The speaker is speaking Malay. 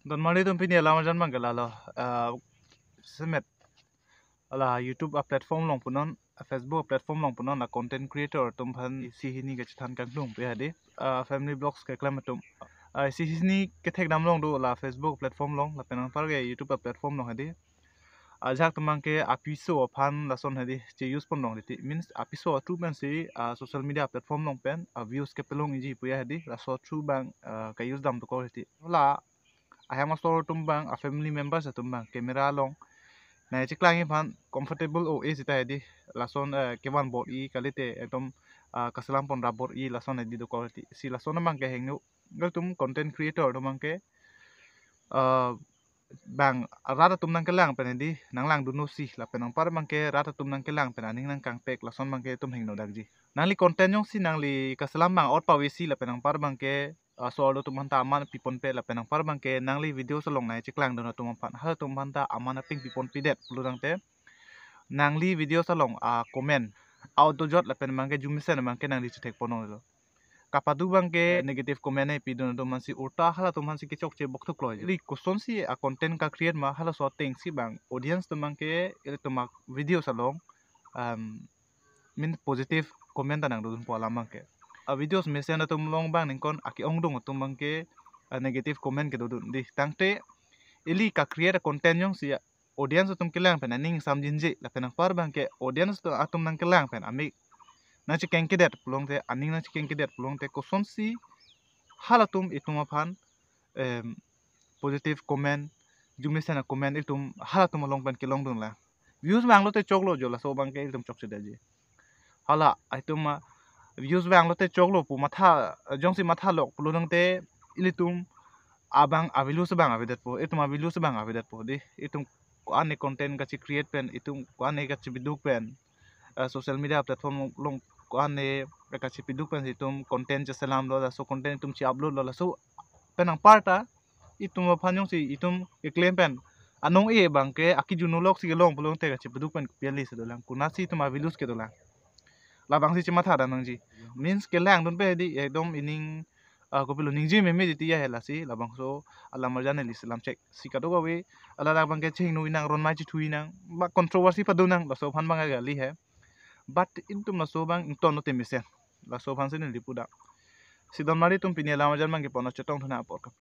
Don mari tum pini ala majan mangala lo semet ala YouTube a platform long punon Facebook platform long punon la content creator tum phan si hini ke chan kang dung pe hade family blogs ke klam tum si hini ke thek dam long do la Facebook platform long la penang par ge YouTube a platform long hade ajak tumang ke apiso phan la son hade che use pon long ti means apiso tu ben si social media platform long pen views ke pelong iji pu hade la so true bang ka use dam to ko ti la ayam store tumbang a family members tumbang camera long na chiklang phan comfortable o is ita di lason kewan bot I kalite ekdom kasalam pon rabor I lason di do quality si lason mang ke hengnu gal tum content creator do mang ke bang rata tum nang kelang pen di nang lang dunu si la penang par mang ke rata tum nang kelang pen aning nang kang pek lason mang ke tum hengno dagji nang li content yong si nang li kasalam mang out pawisi la penang par mang ke soal tu manta aman pipon pe la penang par bang ke nangli video salong nai chiklang dono tu mampan hal tu manta aman ping pipon pidet pulurang te nangli video salong comment auto jot la pen mang ke jumisen mang ke nangli chitek pono lo kapadu bang ke negative comment ai pidon do mansi urta hala tu mansi ke chok che bok thuk loi li question si a content ka create ma hala so teng si bang audience tu mang ke tu mak video salong min positive comment tanang do pola mang ke videos mesen na tum long bang ningkon aki ong dong tum bang ke negative comment ke dudun di tangte ili ka create content yong si audience tum kelang pen aning sam jinji la pen par bang ke audience tu atum nang kelang pen ami na chi keng kedet pulong te aning na chi keng kedet pulong te koson si halatum itum aphan positive comment jumisen comment itum halatum long pen ke long dun la views bang lo te choklo jo la so bang ke itum chok chede ji hala itum views bang lo te choklo pu matha jongsi matha lok pulung te ilitum abang avilu sebang avidat po itum avilu sebang avidat po di itum ane content kachi create pen itum ane kachi biduk pen social media platform long ane kachi biduk pen itum content jaselam lo so content itum chi upload lo so penang parta itum phanyong si itum claim pen anong e bang ke aki junulok si long pulung te kachi biduk pen piali sedolang kunasi itum avilus ke dolang labang si cima thada nang ji means ke lang don pe di ekdom ining ko pelo ning ji me me di ya hela si labang so ala marjane li salam check si ka do we ala labang ke ching nu inang ron mai chi thui nang ba controversy pa do nang la so phan bang ga li he but intum la so bang ton no te misen la so phan sin li puda si don mari tum pini ala marjan mang ke pono chetong thana por